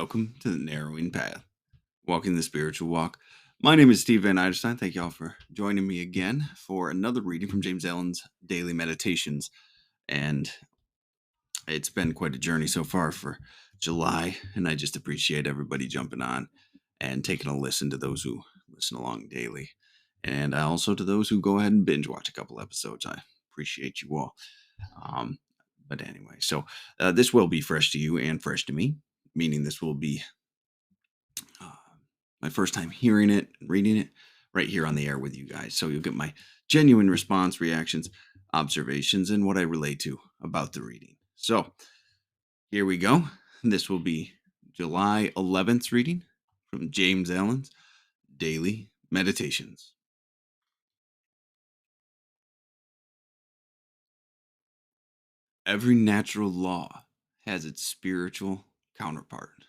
welcome to the Narrowing Path, walking the spiritual walk. My name is Steve Van Eiderstein. Thank you all for joining me again for another reading from James Allen's Daily Meditations. And it's been quite a journey so far for July, and I just appreciate everybody jumping on and taking a listen to those who listen along daily. And also to those who go ahead and binge watch a couple episodes. I appreciate you all. Um, but anyway, so this will be fresh to you and fresh to me, meaning this will be uh, my first time hearing it, reading it right here on the air with you guys. So you'll get my genuine response, reactions, observations, and what I relate to about the reading. So here we go. This will be July 11th reading from James Allen's Daily Meditations. Every natural law has its spiritual counterpart.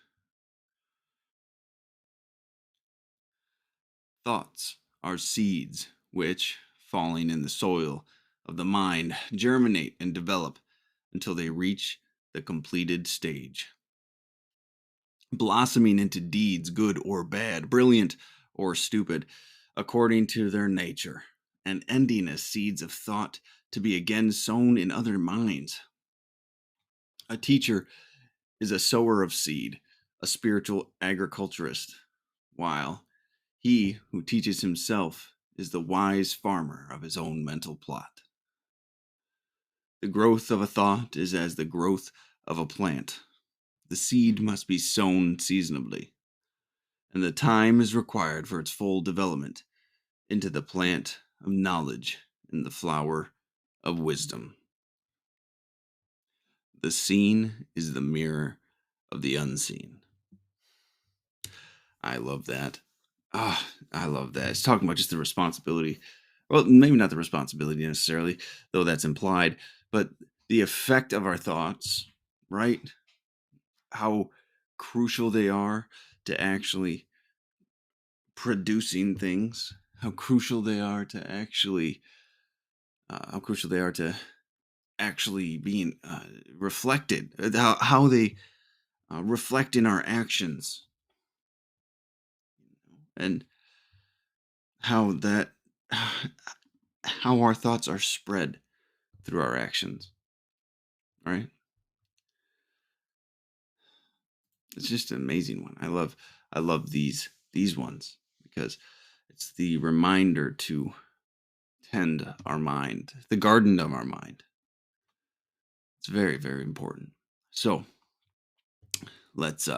Thoughts are seeds which, falling in the soil of the mind, germinate and develop until they reach the completed stage, blossoming into deeds good or bad, brilliant or stupid, according to their nature, and ending as seeds of thought to be again sown in other minds. A teacher is a sower of seed, a spiritual agriculturist, while he who teaches himself is the wise farmer of his own mental plot. The growth of a thought is as the growth of a plant. The seed must be sown seasonably, and the time is required for its full development into the plant of knowledge and the flower of wisdom. The seen is the mirror of the unseen. I love that. I love that. It's talking about just the responsibility. Well, maybe not the responsibility necessarily, though that's implied, but the effect of our thoughts, right? How crucial they are to actually producing things, how crucial they are to actually being reflected, how they reflect in our actions, and how that how our thoughts are spread through our actions, right? It's just an amazing one. I love these ones because it's the reminder to tend our mind, the garden of our mind. It's very, very important. So let's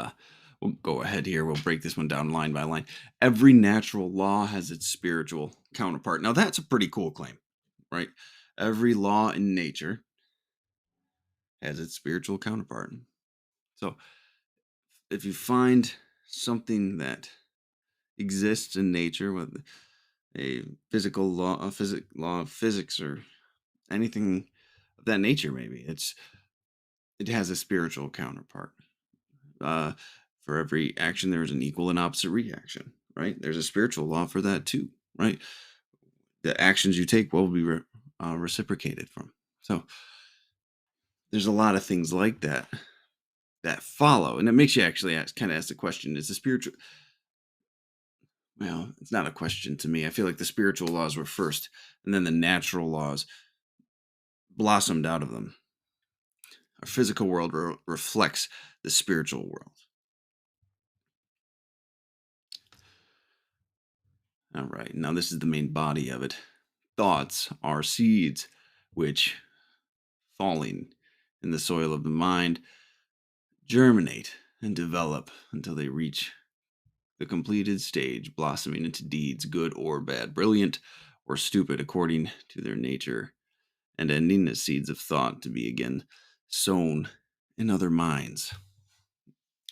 we'll go ahead here. We'll break this one down line by line. Every natural law has its spiritual counterpart. Now that's a pretty cool claim, right? Every law in nature has its spiritual counterpart. So if you find something that exists in nature, with a physical law, law of physics, or anything of that nature, maybe it has a spiritual counterpart. Uh, for every action, there is an equal and opposite reaction, right? There's a spiritual law for that too, right? The actions you take will be reciprocated from. So there's a lot of things like that that follow, and it makes you actually kind of ask the question: is the spiritual? Well, it's not a question to me. I feel like the spiritual laws were first, and then the natural laws blossomed out of them. Our physical world reflects the spiritual world. All right, now this is the main body of it. Thoughts are seeds which, falling in the soil of the mind, germinate and develop until they reach the completed stage, blossoming into deeds good or bad, brilliant or stupid according to their nature, and ending as seeds of thought to be again sown in other minds.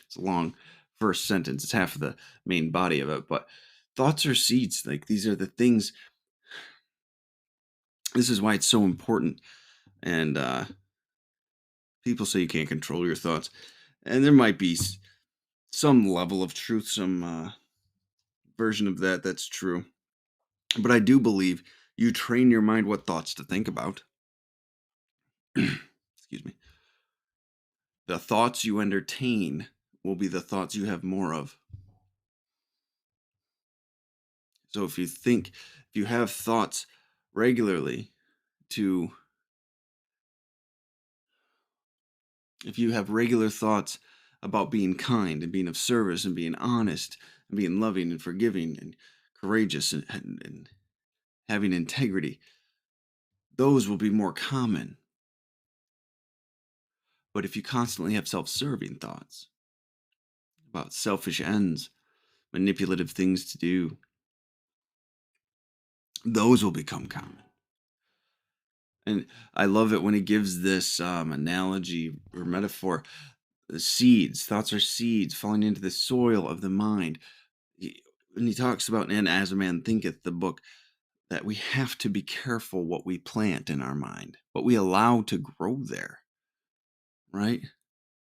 It's a long first sentence. It's half of the main body of it, but thoughts are seeds. Like, these are the things. This is why it's so important. And people say you can't control your thoughts, and there might be some level of truth, some version of that that's true. But I do believe you train your mind what thoughts to think about. Excuse me. The thoughts you entertain will be the thoughts you have more of. So if you have thoughts regularly to, if you have regular thoughts about being kind and being of service and being honest and being loving and forgiving and courageous and having integrity, those will be more common. But if you constantly have self-serving thoughts about selfish ends, manipulative things to do, those will become common. And I love it when he gives this analogy or metaphor. The seeds, thoughts are seeds falling into the soil of the mind. And he talks about, and as a man thinketh, the book, that we have to be careful what we plant in our mind, what we allow to grow there, right?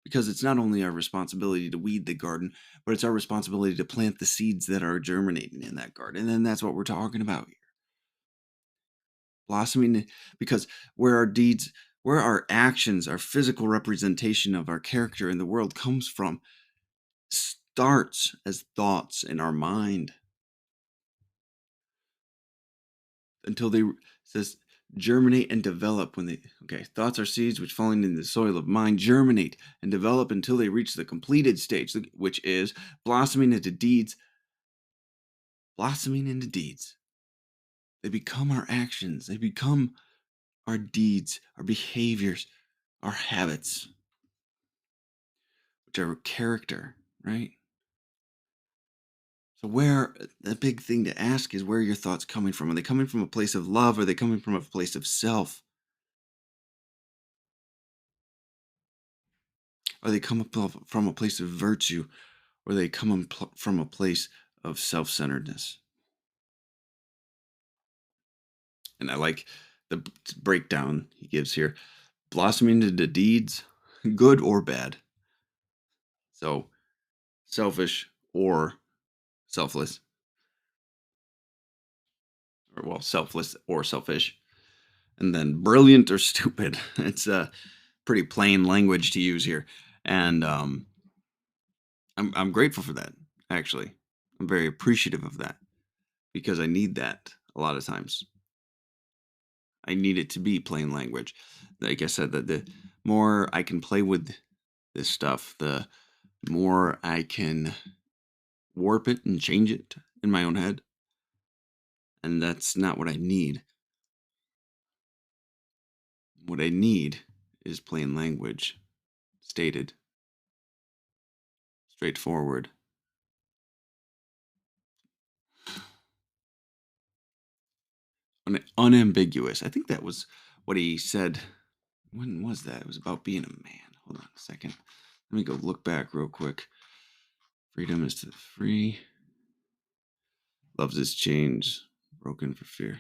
Because it's not only our responsibility to weed the garden, but it's our responsibility to plant the seeds that are germinating in that garden. And then that's what we're talking about here. Blossoming, because where our deeds, where our actions, our physical representation of our character in the world comes from, starts as thoughts in our mind until they says germinate and develop when they thoughts are seeds which falling in the soil of mind germinate and develop until they reach the completed stage, which is blossoming into deeds. Blossoming into deeds, they become our actions, they become our deeds, our behaviors, our habits, which are character, right? So where the big thing to ask is, where are your thoughts coming from? Are they coming from a place of love? Are they coming from a place of self? Are they coming from a place of virtue? Or are they coming from a place of self-centeredness? And I like the breakdown he gives here. Blossoming into deeds, good or bad. So selfish or selfless. Or well, selfless or selfish. And then brilliant or stupid. It's a pretty plain language to use here. And I'm grateful for that, actually. I'm very appreciative of that because I need that a lot of times. I need it to be plain language. Like I said, the more I can play with this stuff, the more I can warp it and change it in my own head. And that's not what I need. What I need is plain language, stated, straightforward. Unambiguous. I think that was what he said. When was that? It was about being a man. Hold on a second. Let me go look back real quick. Freedom is to the free. Loves his chains. Broken for fear.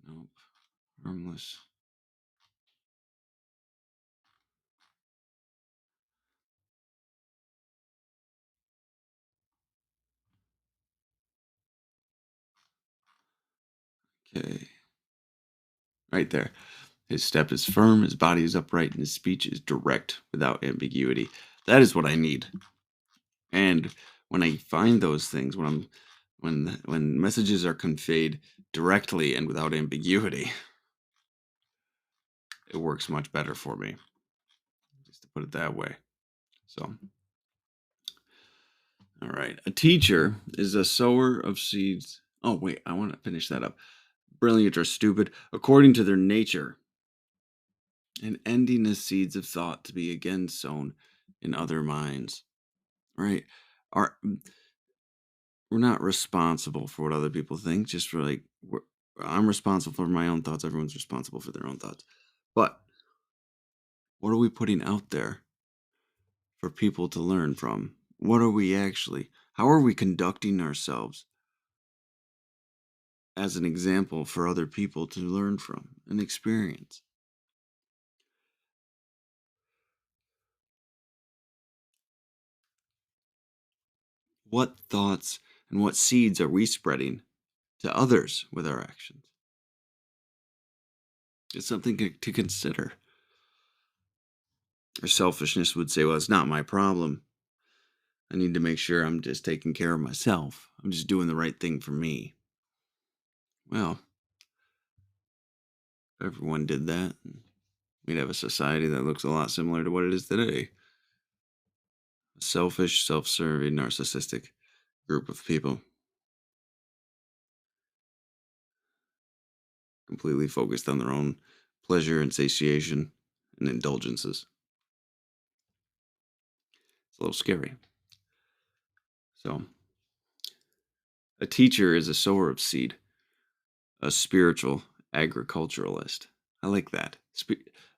Nope. Harmless. Okay. Right there. His step is firm, his body is upright, and his speech is direct without ambiguity. That is what I need. And when I find those things, when messages are conveyed directly and without ambiguity, it works much better for me. Just to put it that way. So, all right. A teacher is a sower of seeds. Oh, wait, I want to finish that up. Brilliant or stupid, according to their nature, and ending as seeds of thought to be again sown in other minds. Right? Our We're not responsible for what other people think. Just for I'm responsible for my own thoughts. Everyone's responsible for their own thoughts. But what are we putting out there for people to learn from? What are we actually? How are we conducting ourselves as an example for other people to learn from and experience? What thoughts and what seeds are we spreading to others with our actions? It's something to consider. Or selfishness would say, well, it's not my problem. I need to make sure I'm just taking care of myself. I'm just doing the right thing for me. Well, if everyone did that, we'd have a society that looks a lot similar to what it is today. A selfish, self serving, narcissistic group of people, completely focused on their own pleasure and satiation and indulgences. It's a little scary. So, a teacher is a sower of seed, a spiritual agriculturalist. I like that.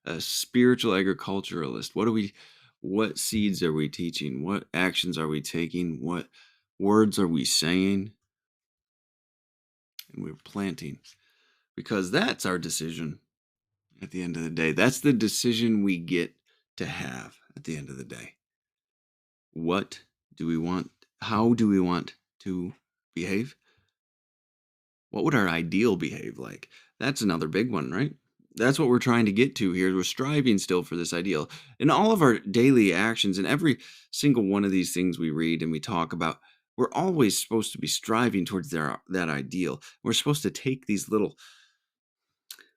A spiritual agriculturalist. What seeds are we teaching? What actions are we taking? What words are we saying? And we're planting, because that's our decision at the end of the day. That's the decision we get to have at the end of the day. What do we want? How do we want to behave? What would our ideal behave like? That's another big one, right? That's what we're trying to get to here. We're striving still for this ideal. In all of our daily actions and every single one of these things we read and we talk about, we're always supposed to be striving towards that ideal. We're supposed to take these little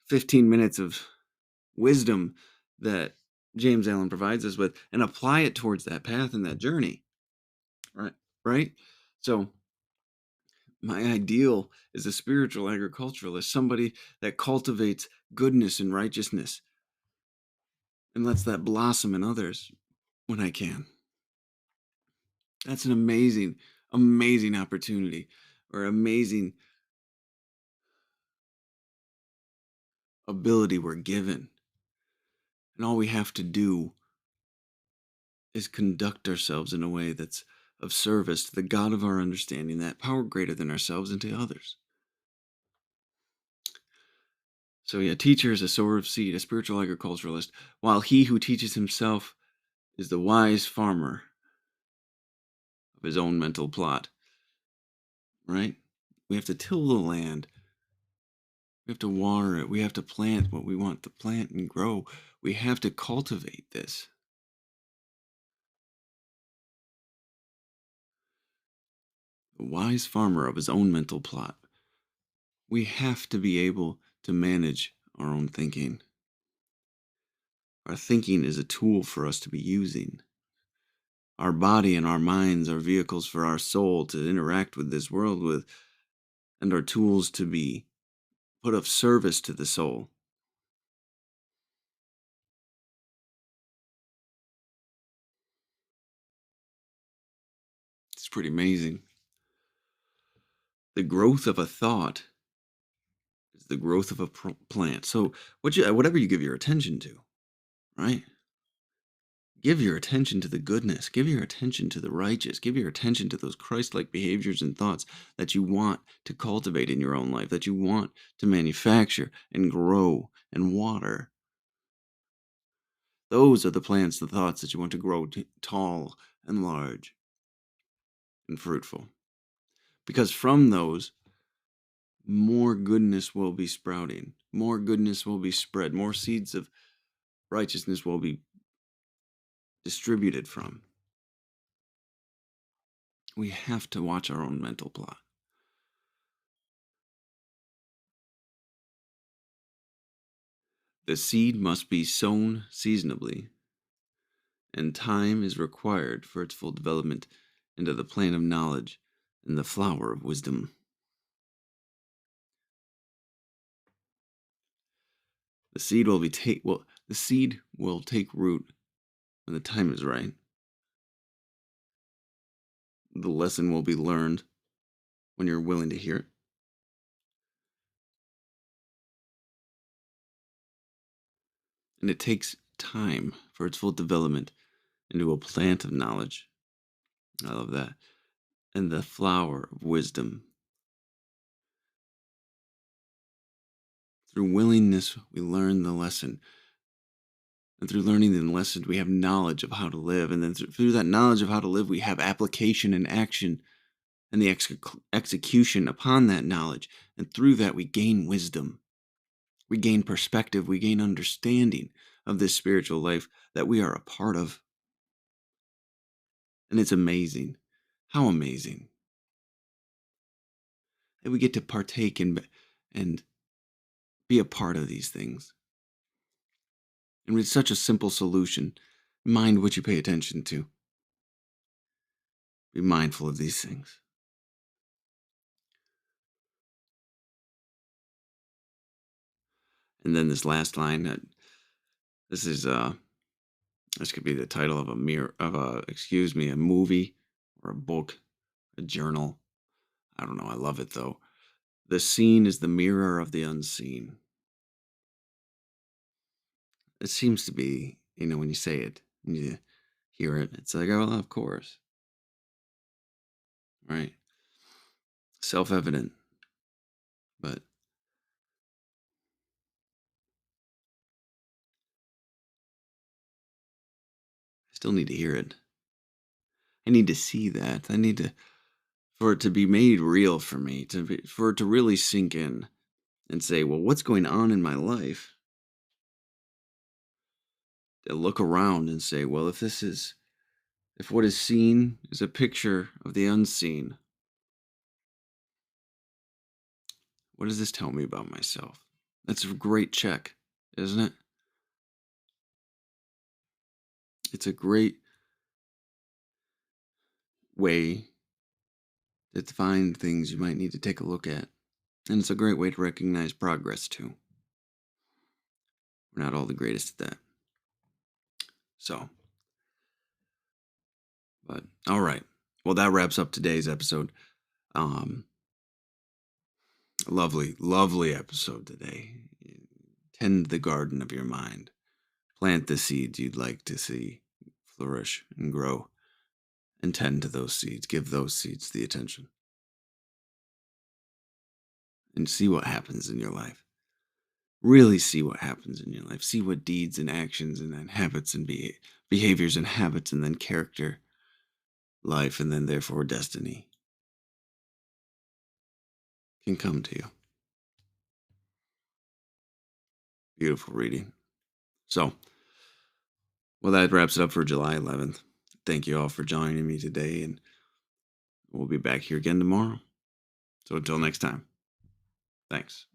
15 minutes of wisdom that James Allen provides us with and apply it towards that path and that journey. Right? Right? So my ideal is a spiritual agriculturalist, somebody that cultivates goodness and righteousness and lets that blossom in others when I can. That's an amazing, amazing opportunity, or amazing ability we're given. And all we have to do is conduct ourselves in a way that's of service to the God of our understanding, that power greater than ourselves, and to others. So, yeah, teacher is a sower of seed, a spiritual agriculturalist, while he who teaches himself is the wise farmer of his own mental plot, right? We have to till the land. We have to water it. We have to plant what we want to plant and grow. We have to cultivate this. The wise farmer of his own mental plot. We have to be able to manage our own thinking. Our thinking is a tool for us to be using. Our body and our minds are vehicles for our soul to interact with this world with, and are tools to be put of service to the soul. It's pretty amazing. The growth of a thought is the growth of a plant. So whatever you give your attention to, right? Give your attention to the goodness. Give your attention to the righteous. Give your attention to those Christ-like behaviors and thoughts that you want to cultivate in your own life, that you want to manufacture and grow and water. Those are the plants, the thoughts that you want to grow tall and large and fruitful. Because from those, more goodness will be sprouting. More goodness will be spread. More seeds of righteousness will be distributed from. We have to watch our own mental plot. The seed must be sown seasonably, and time is required for its full development into the plant of knowledge and the flower of wisdom. The seed will take root when the time is right. The lesson will be learned when you're willing to hear it. And it takes time for its full development into a plant of knowledge. I love that. And the flower of wisdom. Through willingness, we learn the lesson. And through learning the lesson, we have knowledge of how to live. And then through that knowledge of how to live, we have application and action and the execution upon that knowledge. And through that, we gain wisdom. We gain perspective. We gain understanding of this spiritual life that we are a part of. And it's amazing. How amazing that we get to partake in and be a part of these things. And with such a simple solution, mind what you pay attention to. Be mindful of these things. And then this last line, this is this could be the title of a a movie or a book, a journal. I don't know. I love it though. The seen is the mirror of the unseen. It seems to be, when you say it, when you hear it, it's like, oh, well, of course, right? Self evident, but I still need to hear it. I need to see that. I need to, for it to be made real for me, for it to really sink in and say, well, what's going on in my life? To look around and say, well, if what is seen is a picture of the unseen, what does this tell me about myself? That's a great check, isn't it? It's a great way to find things you might need to take a look at. And it's a great way to recognize progress, too. We're not all the greatest at that. So, but all right. Well, that wraps up today's episode. Um, Lovely, lovely episode today. Tend the garden of your mind. Plant the seeds you'd like to see flourish and grow. And tend to those seeds. Give those seeds the attention. And see what happens in your life. Really see what happens in your life. See what deeds and actions and then habits and behaviors and habits and then character, life, and then therefore destiny can come to you. Beautiful reading. So, well, that wraps it up for July 11th. Thank you all for joining me today, and we'll be back here again tomorrow. So until next time, thanks.